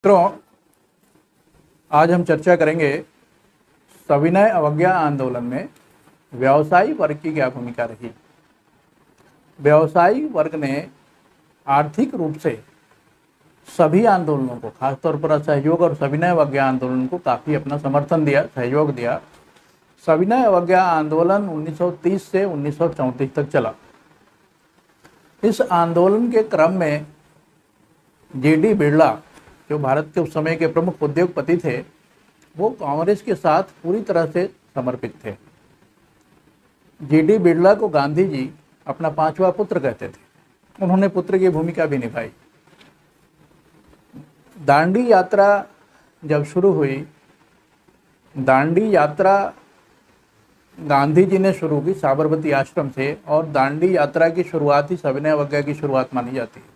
मित्रों, आज हम चर्चा करेंगे सविनय अवज्ञा आंदोलन में व्यवसायी वर्ग की क्या भूमिका रही। व्यवसायी वर्ग ने आर्थिक रूप से सभी आंदोलनों को, खासतौर पर असहयोग और सविनय अवज्ञा आंदोलन को काफ़ी अपना समर्थन दिया, सहयोग दिया। सविनय अवज्ञा आंदोलन 1930 से 1934 तक चला। इस आंदोलन के क्रम में G.D. बिरला, जो भारत के उस समय के प्रमुख उद्योगपति थे, वो कांग्रेस के साथ पूरी तरह से समर्पित थे। G.D. बिरला को गांधी जी अपना पांचवा पुत्र कहते थे। उन्होंने पुत्र की भूमिका भी निभाई। दांडी यात्रा जब शुरू हुई, दांडी यात्रा गांधी जी ने शुरू की साबरमती आश्रम से, और दांडी यात्रा की शुरुआत ही सविनय अवज्ञा की शुरुआत मानी जाती है।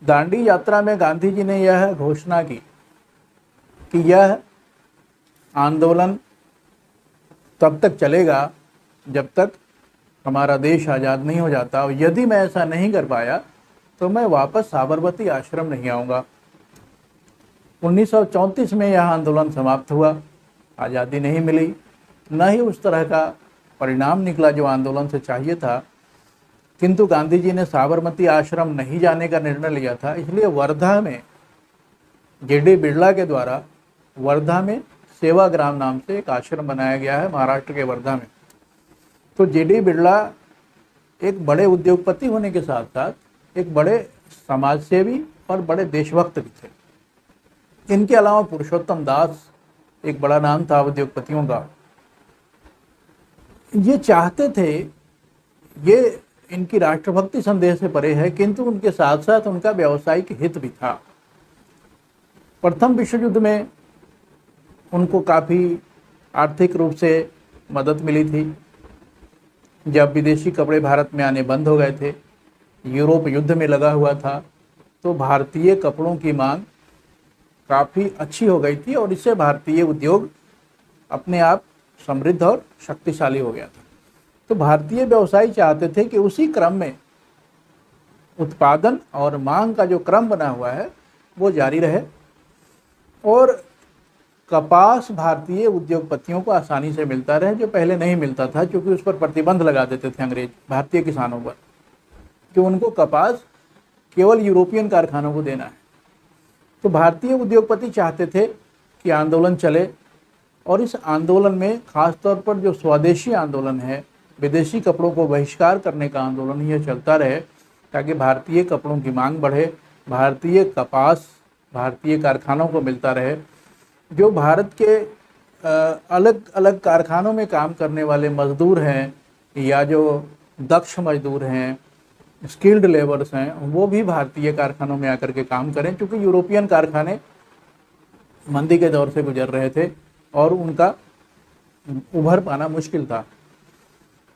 दांडी यात्रा में गांधी जी ने यह घोषणा की कि यह आंदोलन तब तक चलेगा जब तक हमारा देश आज़ाद नहीं हो जाता, और यदि मैं ऐसा नहीं कर पाया तो मैं वापस साबरमती आश्रम नहीं आऊँगा। 1934 में यह आंदोलन समाप्त हुआ। आज़ादी नहीं मिली, न ही उस तरह का परिणाम निकला जो आंदोलन से चाहिए था, किंतु गांधी जी ने साबरमती आश्रम नहीं जाने का निर्णय लिया था। इसलिए वर्धा में G.D. बिरला के द्वारा वर्धा में सेवाग्राम नाम से एक आश्रम बनाया गया है, महाराष्ट्र के वर्धा में। तो G.D. बिरला एक बड़े उद्योगपति होने के साथ साथ एक बड़े समाजसेवी और बड़े देशभक्त भी थे। इनके अलावा पुरुषोत्तम दास एक बड़ा नाम था उद्योगपतियों का। ये चाहते थे, ये इनकी राष्ट्रभक्ति संदेह से परे है, किंतु उनके साथ साथ उनका व्यावसायिक हित भी था। प्रथम विश्व युद्ध में उनको काफ़ी आर्थिक रूप से मदद मिली थी। जब विदेशी कपड़े भारत में आने बंद हो गए थे, यूरोप युद्ध में लगा हुआ था, तो भारतीय कपड़ों की मांग काफ़ी अच्छी हो गई थी, और इससे भारतीय उद्योग अपने आप समृद्ध और शक्तिशाली हो गया था। तो भारतीय व्यवसायी चाहते थे कि उसी क्रम में उत्पादन और मांग का जो क्रम बना हुआ है वो जारी रहे, और कपास भारतीय उद्योगपतियों को आसानी से मिलता रहे, जो पहले नहीं मिलता था, क्योंकि उस पर प्रतिबंध लगा देते थे अंग्रेज भारतीय किसानों पर कि उनको कपास केवल यूरोपियन कारखानों को देना है। तो भारतीय उद्योगपति चाहते थे कि आंदोलन चले, और इस आंदोलन में खास तौर पर जो स्वदेशी आंदोलन है, विदेशी कपड़ों को बहिष्कार करने का आंदोलन, यह चलता रहे, ताकि भारतीय कपड़ों की मांग बढ़े, भारतीय कपास भारतीय कारखानों को मिलता रहे। जो भारत के अलग अलग कारखानों में काम करने वाले मजदूर हैं, या जो दक्ष मजदूर हैं, स्किल्ड लेबर्स हैं, वो भी भारतीय कारखानों में आकर के काम करें, क्योंकि यूरोपियन कारखाने मंदी के दौर से गुजर रहे थे और उनका उभर पाना मुश्किल था।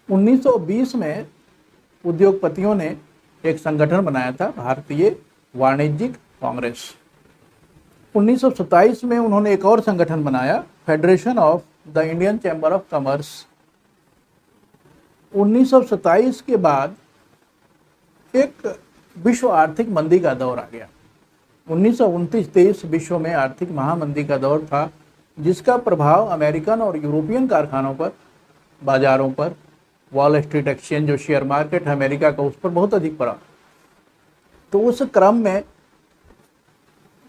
1920 में उद्योगपतियों ने एक संगठन बनाया था, भारतीय वाणिज्यिक कांग्रेस। 1927 में उन्होंने एक और संगठन बनाया, federation of the Indian chamber of commerce. 1927 के बाद एक विश्व आर्थिक मंदी का दौर आ गया। 1929-30 विश्व में आर्थिक महामंदी का दौर था, जिसका प्रभाव अमेरिकन और यूरोपियन कारखानों पर, बाजारों पर, वॉल स्ट्रीट एक्सचेंज जो शेयर मार्केट है अमेरिका का, उस पर बहुत अधिक पड़ा। तो उस क्रम में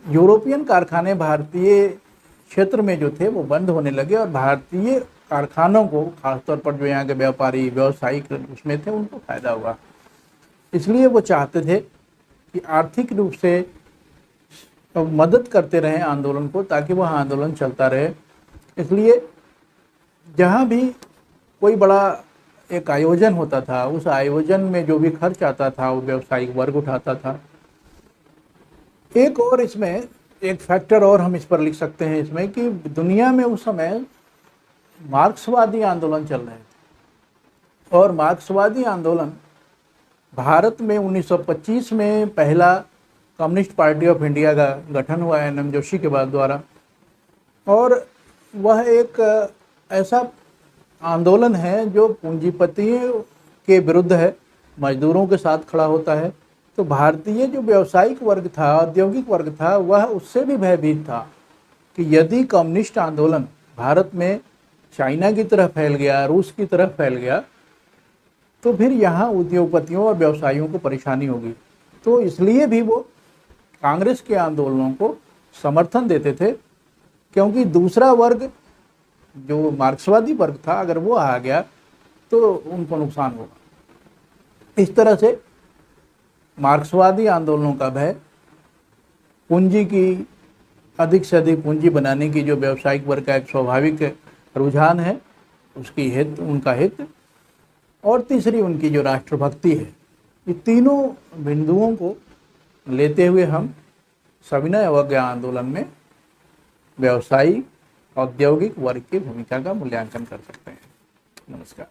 यूरोपियन कारखाने भारतीय क्षेत्र में जो थे वो बंद होने लगे, और भारतीय कारखानों को, खासतौर पर जो यहाँ के व्यापारी व्यवसायिक उसमें थे, उनको फायदा हुआ। इसलिए वो चाहते थे कि आर्थिक रूप से मदद करते रहें आंदोलन को, ताकि वह आंदोलन चलता रहे। इसलिए जहाँ भी कोई बड़ा एक आयोजन होता था, उस आयोजन में जो भी खर्च आता था वो व्यावसायिक वर्ग उठाता था। एक और इसमें एक फैक्टर और हम इस पर लिख सकते हैं इसमें, कि दुनिया में उस समय मार्क्सवादी आंदोलन चल रहे थे, और मार्क्सवादी आंदोलन भारत में 1925 में पहला कम्युनिस्ट पार्टी ऑफ इंडिया का गठन हुआ N.M. जोशी के बाद द्वारा, और वह एक ऐसा आंदोलन है जो पूंजीपतियों के विरुद्ध है, मजदूरों के साथ खड़ा होता है, तो भारतीय जो व्यावसायिक वर्ग था, औद्योगिक वर्ग था, वह उससे भी भयभीत था कि यदि कम्युनिस्ट आंदोलन भारत में चाइना की तरह फैल गया, रूस की तरह फैल गया, तो फिर यहाँ उद्योगपतियों और व्यवसायियों को परेशानी होगी। तो इसलिए भी वो कांग्रेस के आंदोलनों को समर्थन देते थे, क्योंकि दूसरा वर्ग जो मार्क्सवादी वर्ग था, अगर वो आ गया तो उनको नुकसान होगा। इस तरह से मार्क्सवादी आंदोलनों का भय, पूंजी की अधिक से अधिक पूंजी बनाने की जो व्यावसायिक वर्ग का एक स्वाभाविक रुझान है, उसकी हित, उनका हित, और तीसरी उनकी जो राष्ट्रभक्ति है, ये तीनों बिंदुओं को लेते हुए हम सविनय अवज्ञा आंदोलन में व्यवसायी औद्योगिक वर्ग की भूमिका का मूल्यांकन कर सकते हैं। नमस्कार।